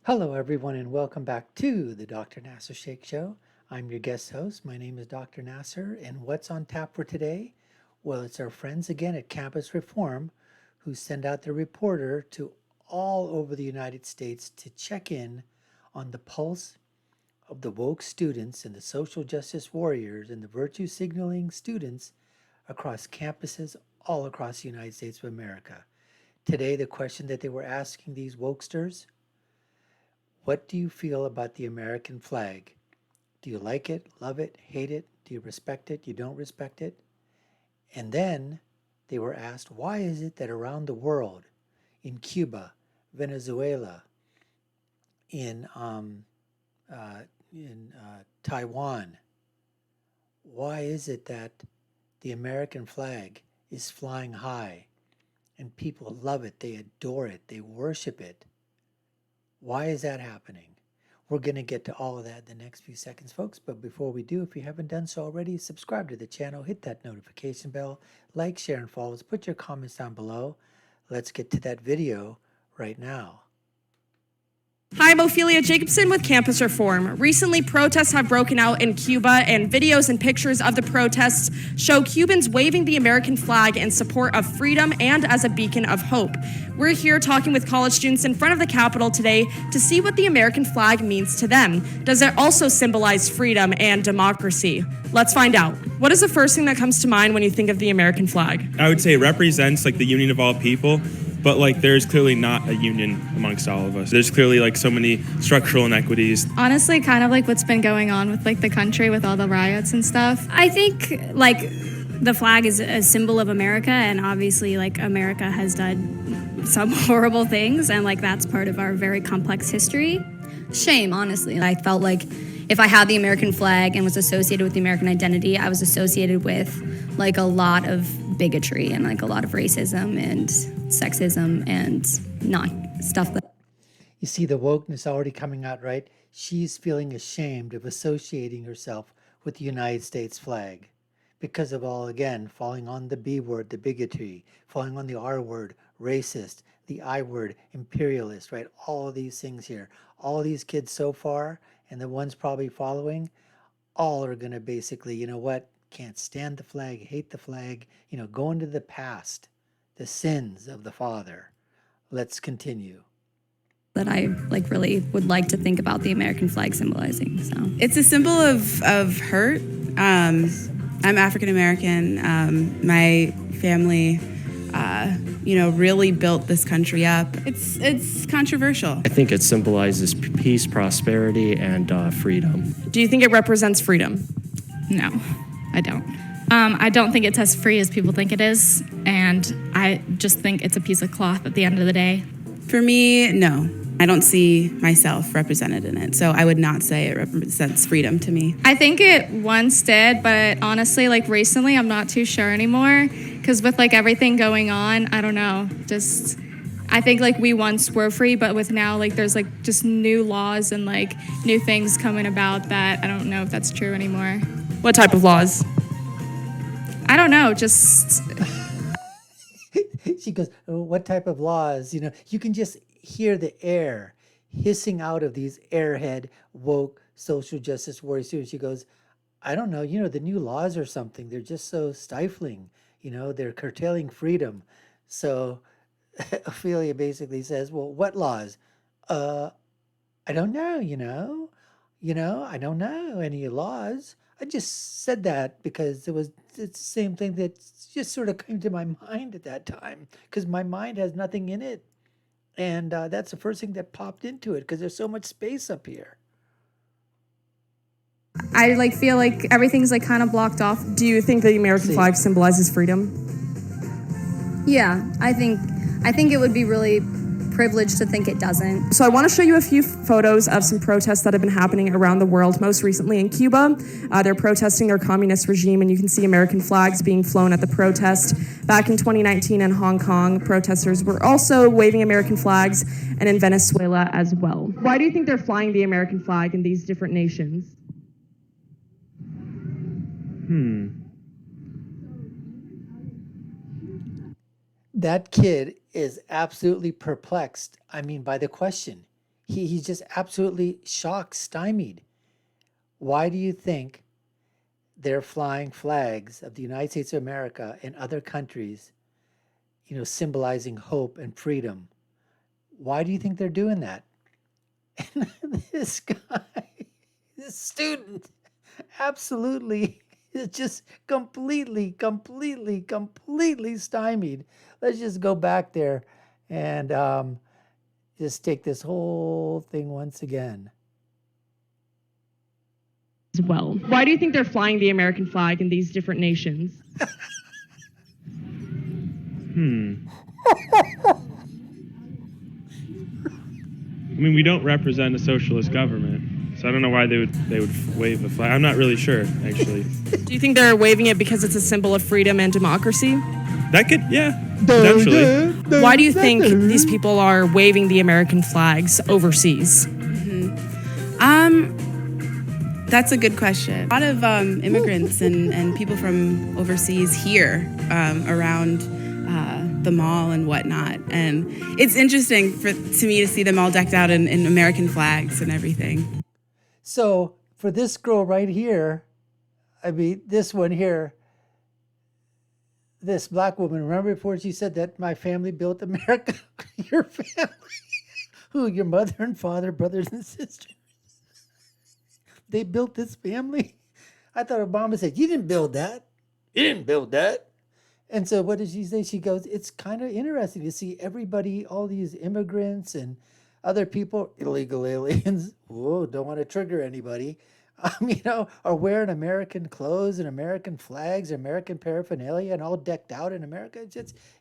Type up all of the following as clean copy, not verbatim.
Hello, everyone, and welcome back to the Dr. Nasir Shaikh Show. I'm your guest host. My name is Dr. Nasir, and what's on tap for today? Well, it's our friends again at Campus Reform who send out their reporter to all over the United States to check in on the pulse of the woke students and the social justice warriors and the virtue signaling students across campuses all across the United States of America. Today, the question that they were asking these wokesters: what do you feel about the American flag? Do you like it, love it, hate it? Do you respect it? You don't respect it? And then they were asked, why is it that around the world, in Cuba, Venezuela, in um, Taiwan, why is it that the American flag is flying high and people love it, they adore it, they worship it? Why is that happening? We're going to get to all of that in the next few seconds, folks. But before we do, if you haven't done so already, subscribe to the channel, hit that notification bell, like, share, and follow us. Put your comments down below. Let's get to that video right now. Hi, I'm Ophelia Jacobson with Campus Reform. Recently, protests have broken out in Cuba, and videos and pictures of the protests show Cubans waving the American flag in support of freedom and as a beacon of hope. We're here talking with college students in front of the Capitol today to see what the American flag means to them. Does it also symbolize freedom and democracy? Let's find out. What is the first thing that comes to mind when you think of the American flag? I would say it represents the union of all people, but there's clearly not a union amongst all of us. There's clearly so many structural inequities. Honestly, kind of what's been going on with the country with all the riots and stuff. I think the flag is a symbol of America, and obviously America has done some horrible things, and that's part of our very complex history. Shame, honestly. I felt like if I had the American flag and was associated with the American identity, I was associated with a lot of bigotry and a lot of racism and sexism and not stuff that. You see the wokeness already coming out, right? She's feeling ashamed of associating herself with the United States flag because of all, again, falling on the B word, the bigotry, falling on the R word, racist, the I word, imperialist, right? All of these things here. All these kids so far, and the ones probably following, all are going to basically, you know what, can't stand the flag, hate the flag, go into the past, the sins of the father. Let's continue. That I really would like to think about the American flag symbolizing. So it's a symbol of hurt. I'm African American. My family, really built this country up. It's controversial. I think it symbolizes peace, prosperity, and freedom. Do you think it represents freedom? No, I don't. I don't think it's as free as people think it is, and I just think it's a piece of cloth at the end of the day. For me, no. I don't see myself represented in it, so I would not say it represents freedom to me. I think it once did, but honestly, recently, I'm not too sure anymore, because with everything going on, I don't know, I think we once were free, but with now there's just new laws and new things coming about that I don't know if that's true anymore. What type of laws? I don't know, just... She goes, oh, what type of laws? You can just hear the air hissing out of these airhead, woke, social justice warrior students. She goes, I don't know, the new laws or something. They're just so stifling. They're curtailing freedom. So Ophelia basically says, well, what laws? I don't know, I don't know any laws. I just said that because it's the same thing that just sort of came to my mind at that time, because my mind has nothing in it. And that's the first thing that popped into it, because there's so much space up here. I feel everything's kind of blocked off. Do you think the American flag symbolizes freedom? yeah, I think it would be really privileged to think it doesn't. So I want to show you a few photos of some protests that have been happening around the world, most recently in Cuba. They're protesting their communist regime, and you can see American flags being flown at the protest. Back in 2019 in Hong Kong, protesters were also waving American flags, and in Venezuela as well. Why do you think they're flying the American flag in these different nations? That kid is absolutely perplexed, by the question. He's just absolutely shocked, stymied. Why do you think they're flying flags of the United States of America and other countries, symbolizing hope and freedom? Why do you think they're doing that? And this guy, this student, absolutely is just completely stymied. Let's just go back there and just take this whole thing once again. As well. Why do you think they're flying the American flag in these different nations? I mean, we don't represent a socialist government, so I don't know why they would wave the flag. I'm not really sure, actually. Do you think they're waving it because it's a symbol of freedom and democracy? That could, yeah, potentially. Why do you think these people are waving the American flags overseas? That's a good question. A lot of immigrants and people from overseas here around the mall and whatnot. And it's interesting to me to see them all decked out in American flags and everything. So for this girl right here, I mean, this one here, this black woman, remember before she said that my family built America? Your family? Who? Your mother and father, brothers and sisters? They built this family? I thought Obama said, you didn't build that. You didn't build that. And so what did she say? She goes, it's kind of interesting to see everybody, all these immigrants and other people, illegal aliens, whoa, don't want to trigger anybody, are wearing American clothes and American flags, American paraphernalia, and all decked out in America.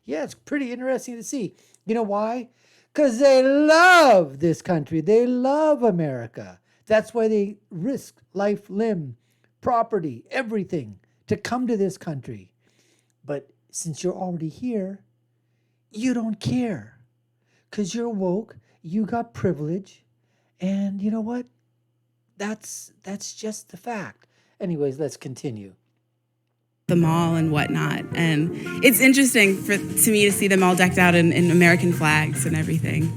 It's pretty interesting to see. You know why? Because they love this country. They love America. That's why they risk life, limb, property, everything to come to this country. But since you're already here, you don't care because you're woke, you got privilege, and you know what? That's just the fact. Anyways, let's continue. The mall and whatnot. And it's interesting to me to see them all decked out in American flags and everything.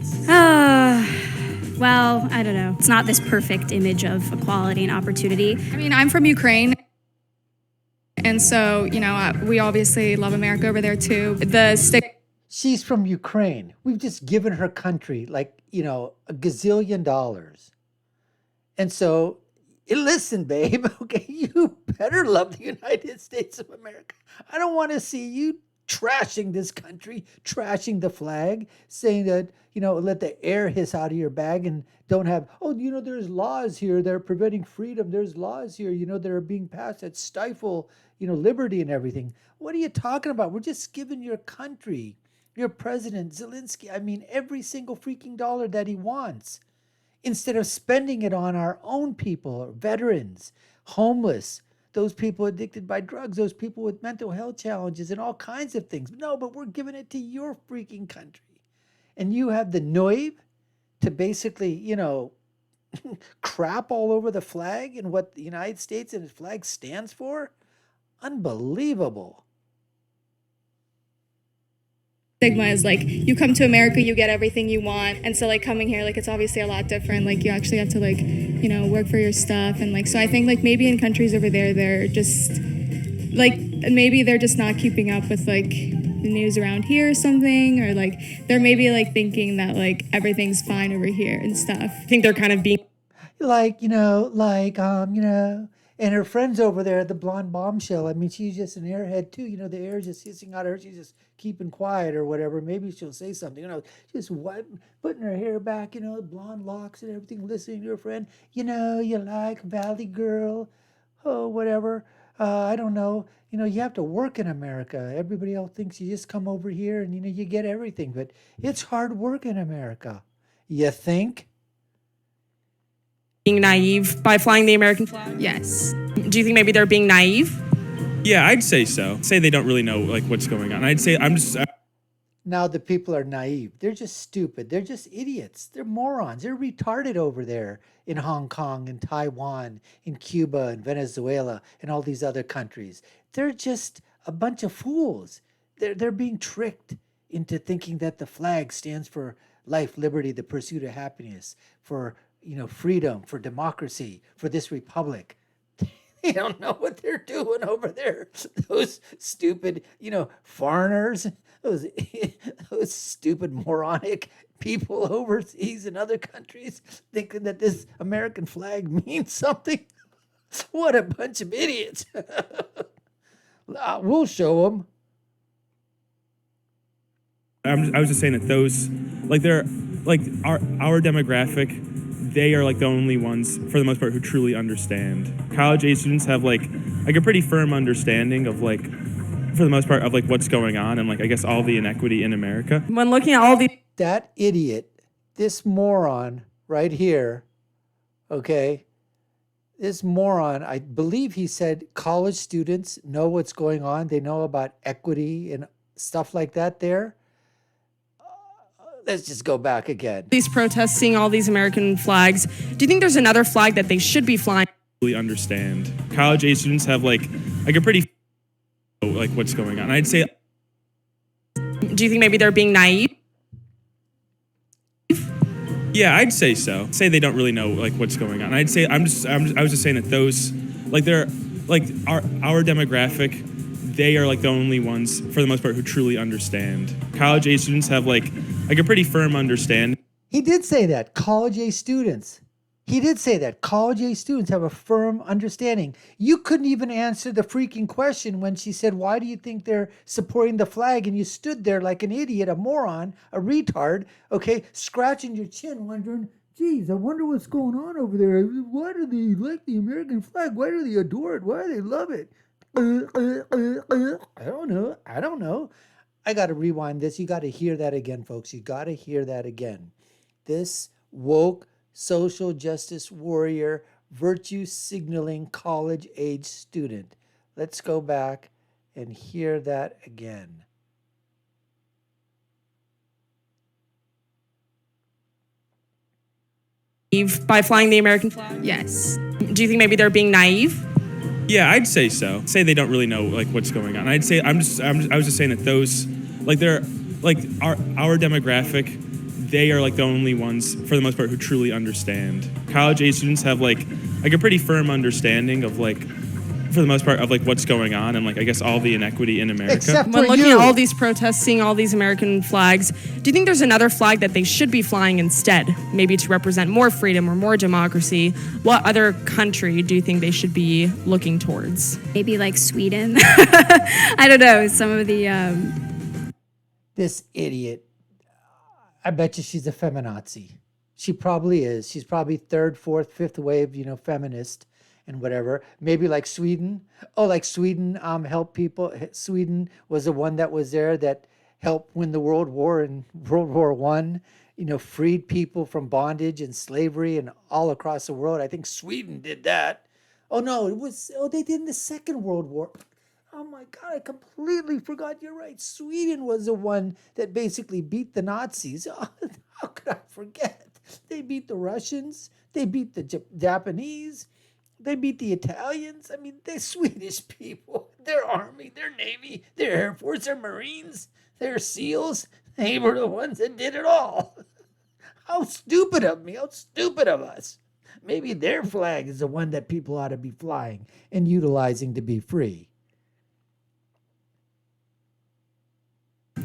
Well, I don't know. It's not this perfect image of equality and opportunity. I mean, I'm from Ukraine. And so, we obviously love America over there too. She's from Ukraine. We've just given her country a gazillion dollars. And so, listen, babe, okay, you better love the United States of America. I don't want to see you trashing this country, trashing the flag, saying that, let the air hiss out of your bag and don't have, there's laws here that are preventing freedom. There's laws here, that are being passed that stifle, liberty and everything. What are you talking about? We're just giving your country, your president, Zelensky, every single freaking dollar that he wants, instead of spending it on our own people, veterans, homeless, those people addicted by drugs, those people with mental health challenges and all kinds of things. No, but we're giving it to your freaking country. And you have the nerve to basically, crap all over the flag and what the United States and its flag stands for? Unbelievable. Stigma is you come to America, you get everything you want. And so coming here, it's obviously a lot different. You actually have to work for your stuff. And so I think maybe in countries over there, they're just maybe they're just not keeping up with the news around here or something. Or they're maybe thinking that everything's fine over here and stuff. I think they're kind of being and her friends over there, the blonde bombshell, she's just an airhead too. The air's just hissing out of her. She's just keeping quiet or whatever. Maybe she'll say something, just putting her hair back, blonde locks and everything, listening to her friend. You like Valley Girl, whatever. I don't know. You have to work in America. Everybody else thinks you just come over here and, you get everything. But it's hard work in America. You think? being naive by flying the American flag? Yes. Do you think maybe they're being naive? Yeah, I'd say so. Say they don't really know what's going on. I'd say Now the people are naive. They're just stupid. They're just idiots. They're morons. They're retarded over there in Hong Kong and Taiwan, in Cuba and Venezuela and all these other countries. They're just a bunch of fools. They're being tricked into thinking that the flag stands for life, liberty, the pursuit of happiness, for, freedom, for democracy, for this republic. They don't know what they're doing over there. Those stupid, foreigners, those, those stupid moronic people overseas in other countries thinking that this American flag means something. What a bunch of idiots. We'll show them. I was just saying that those, like, they're like our demographic, they are like the only ones for the most part who truly understand. College age students have like a pretty firm understanding of like, for the most part, of like what's going on and like I guess all the inequity in America. When looking at all these That idiot, this moron right here, okay, this moron, I believe he said college students know what's going on. They know about equity and stuff like that there. Let's just go back again. these protests, seeing all these American flags, do you think there's another flag that they should be flying? Really understand. College age students have like a pretty like what's going on. I'd say. Do you think maybe they're being naive? Yeah, I'd say so. Say they don't really know like what's going on. I'd say I was just saying that those like they're like our demographic, they are like the only ones for the most part who truly understand. College age students have like a pretty firm understanding. He did say that. College age students. He did say that. College age students have a firm understanding. You couldn't even answer the freaking question when she said, why do you think they're supporting the flag? And you stood there like an idiot, a moron, a retard, okay, scratching your chin, wondering, geez, I wonder what's going on over there. Why do they like the American flag? Why do they adore it? Why do they love it? I don't know. I got to rewind this. You got to hear that again, folks. You got to hear that again. This woke social justice warrior, virtue signaling college age student. Let's go back and hear that again. By flying the American flag? Yes. Do you think maybe they're being naive? Yeah, I'd say so. Say they don't really know like what's going on. I'd say I was just saying that those like they're like our demographic, they are like the only ones for the most part who truly understand. College age students have like a pretty firm understanding of like, for the most part, of like what's going on and like I guess all the inequity in America. Except When for looking you. at all these protests, seeing all these American flags, do you think there's another flag that they should be flying instead? Maybe to represent more freedom or more democracy? What other country do you think they should be looking towards? Maybe like Sweden. I don't know. Some of the This idiot, I bet you she's a feminazi. She probably is. She's probably third, fourth, fifth wave, feminist and whatever. Maybe like Sweden. Oh, like Sweden helped people. Sweden was the one that was there that helped win the World War and World War I, freed people from bondage and slavery and all across the world. I think Sweden did that. Oh, no, they did in the Second World War. Oh my God, I completely forgot. You're right. Sweden was the one that basically beat the Nazis. Oh, how could I forget? They beat the Russians. They beat the Japanese. They beat the Italians. I mean, they're Swedish people. Their army, their navy, their air force, their marines, their SEALs. They were the ones that did it all. How stupid of me. How stupid of us. Maybe their flag is the one that people ought to be flying and utilizing to be free.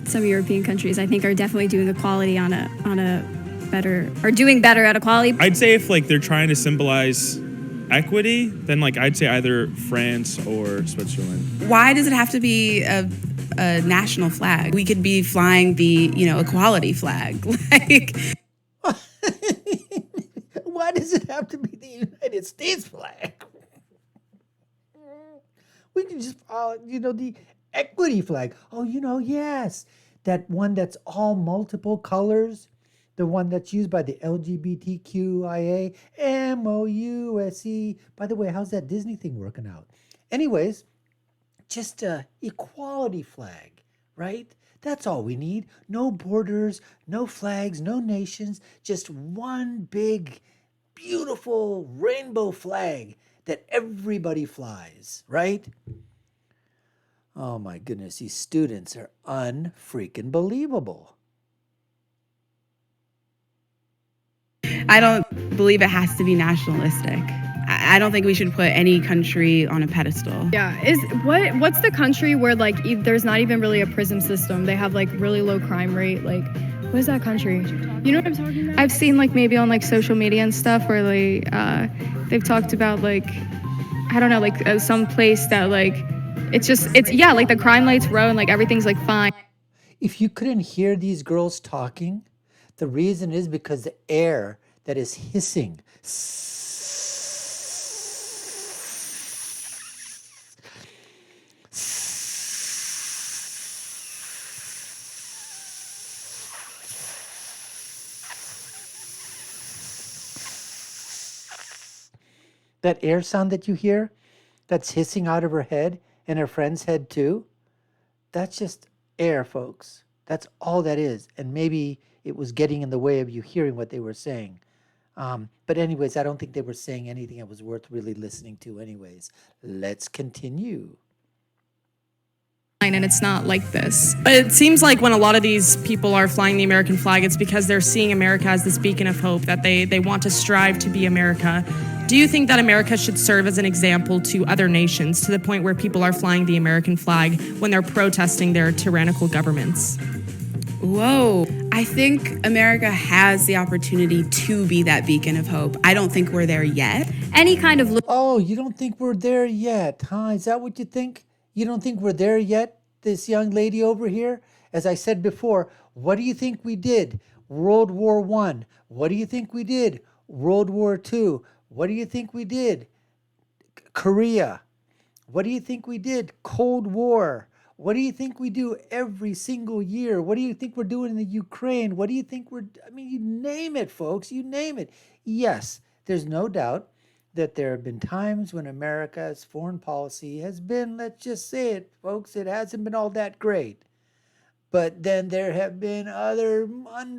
some European countries, I think, are definitely doing equality on a better, or doing better at equality. I'd say if like they're trying to symbolize equity, then like I'd say either France or Switzerland. Why does it have to be a national flag? We could be flying the, equality flag. Like, why does it have to be the United States flag? We can just follow, the equity flag. Oh, yes, that one that's all multiple colors. The one that's used by the LGBTQIA, MOUSE. By the way, how's that Disney thing working out? Anyways, just a equality flag, right? That's all we need. No borders, no flags, no nations, just one big, beautiful rainbow flag that everybody flies, right? Oh my goodness, these students are unfreaking believable. I don't believe it has to be nationalistic. I don't think we should put any country on a pedestal. Yeah, what's the country where like there's not even really a prison system? They have like really low crime rate. Like, what is that country? You know what I'm talking about? I've seen like maybe on like social media and stuff where like they've talked about like I don't know like some place that like it's yeah like the crime rate's low and like everything's like fine. If you couldn't hear these girls talking, the reason is because the air that is hissing. That air sound that you hear, that's hissing out of her head and her friend's head too, that's just air, folks. That's all that is. And maybe it was getting in the way of you hearing what they were saying. But anyways, I don't think they were saying anything that was worth really listening to anyways. Let's continue. And it's not like this. But it seems like when a lot of these people are flying the American flag, it's because they're seeing America as this beacon of hope, that they want to strive to be America. Do you think that America should serve as an example to other nations to the point where people are flying the American flag when they're protesting their tyrannical governments? Whoa. I think America has the opportunity to be that beacon of hope. I don't think we're there yet. Any kind of Oh, you don't think we're there yet, huh? Is that what you think? You don't think we're there yet, this young lady over here? As I said before, what do you think we did? World War I. What do you think we did? World War II. What do you think we did? Korea. What do you think we did? Cold War. What do you think we do every single year? What do you think we're doing in the Ukraine? What do you think you name it, folks, you name it. Yes, there's no doubt that there have been times when America's foreign policy has been, let's just say it, folks, it hasn't been all that great. But then there have been other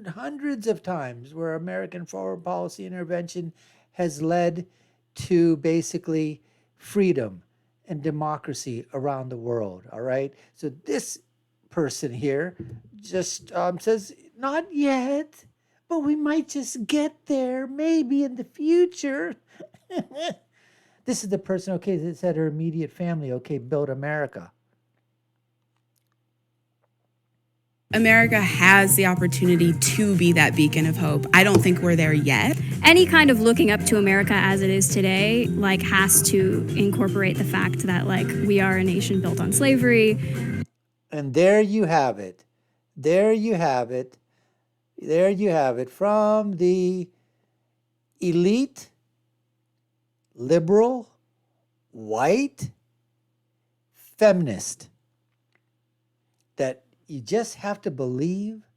hundreds of times where American foreign policy intervention has led to basically freedom and democracy around the world, all right? So this person here just says, not yet, but we might just get there maybe in the future. This is the person, okay, that said her immediate family, okay, build America. America has the opportunity to be that beacon of hope. I don't think we're there yet. Any kind of looking up to America as it is today, like, has to incorporate the fact that, like, we are a nation built on slavery. And there you have it. There you have it. There you have it from the elite, liberal, white, feminist that you just have to believe.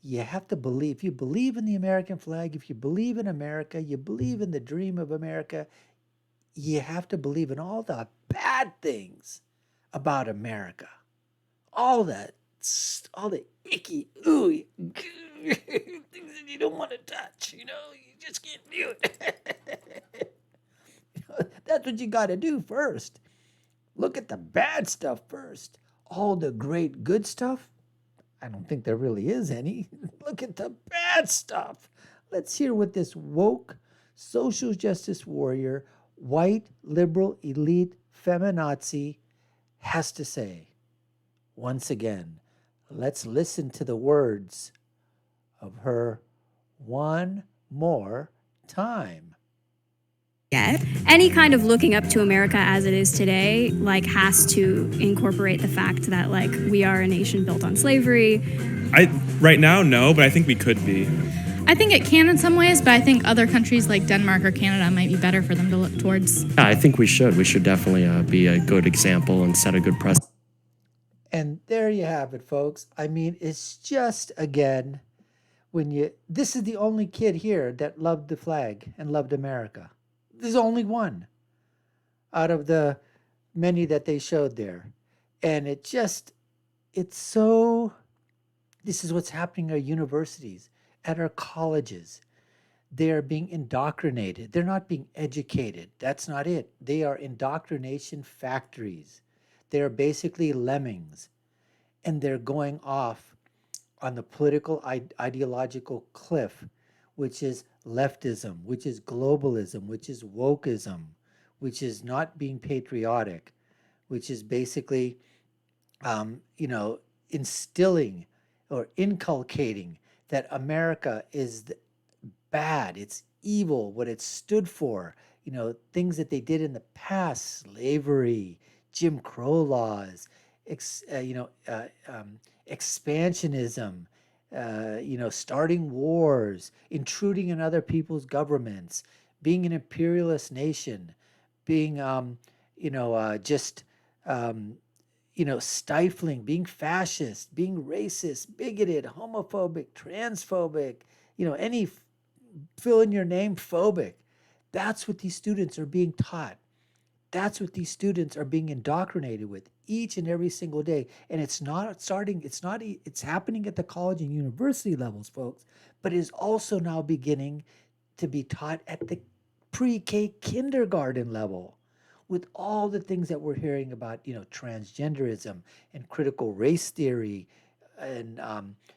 You have to believe. If you believe in the American flag, if you believe in America, you believe in the dream of America, you have to believe in all the bad things about America. All the icky, ooey, things that you don't want to touch, you just can't do it. That's what you got to do first. Look at the bad stuff first. All the great good stuff, I don't think there really is any. Look at the bad stuff. Let's hear what this woke, social justice warrior, white, liberal, elite, feminazi has to say. Once again, let's listen to the words of her one more time. Yet. Any kind of looking up to America as it is today, like, has to incorporate the fact that, like, we are a nation built on slavery. Right now, no, but I think we could be. I think it can in some ways, but I think other countries like Denmark or Canada might be better for them to look towards. Yeah, I think we should. We should definitely be a good example and set a good precedent. And there you have it, folks. I mean, it's just, again, this is the only kid here that loved the flag and loved America. There's only one out of the many that they showed there. And this is what's happening at our universities, at our colleges. They are being indoctrinated. They're not being educated. That's not it. They are indoctrination factories. They are basically lemmings. And they're going off on the political ideological cliff which is leftism, which is globalism, which is wokeism, which is not being patriotic, which is basically, instilling or inculcating that America is bad, it's evil, what it stood for, things that they did in the past, slavery, Jim Crow laws, expansionism, starting wars, intruding in other people's governments, being an imperialist nation, being, just, stifling, being fascist, being racist, bigoted, homophobic, transphobic, any fill in your name phobic. That's what these students are being taught. That's what these students are being indoctrinated with each and every single day. And it's happening at the college and university levels, folks, but it is also now beginning to be taught at the pre-K kindergarten level with all the things that we're hearing about, transgenderism and critical race theory and,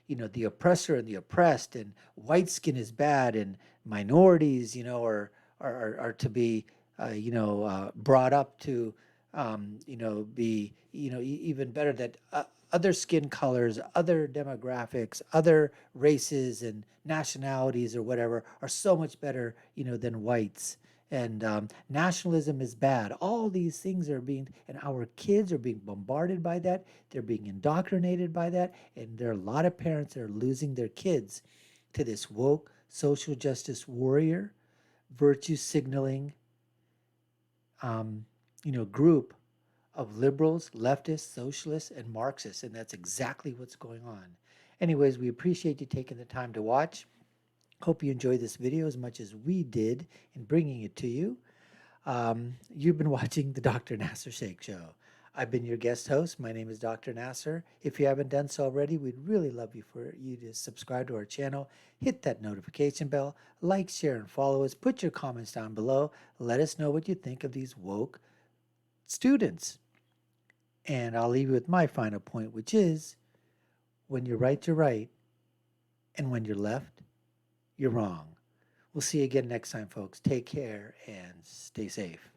the oppressor and the oppressed, and white skin is bad, and minorities, are to be, brought up to, be, even better, that other skin colors, other demographics, other races and nationalities or whatever are so much better, than whites. And nationalism is bad. All these things are being, and our kids are being bombarded by that. They're being indoctrinated by that. And there are a lot of parents that are losing their kids to this woke social justice warrior, virtue signaling, group of liberals, leftists, socialists, and Marxists. And that's exactly what's going on. Anyways, we appreciate you taking the time to watch. Hope you enjoyed this video as much as we did in bringing it to you. You've been watching the Dr. Nasir Shaikh Show. I've been your guest host. My name is Dr. Nasir. If you haven't done so already, we'd really love for you to subscribe to our channel, hit that notification bell, like, share, and follow us. Put your comments down below. Let us know what you think of these woke students. And I'll leave you with my final point, which is, when you're right, you're right. And when you're left, you're wrong. We'll see you again next time, folks. Take care and stay safe.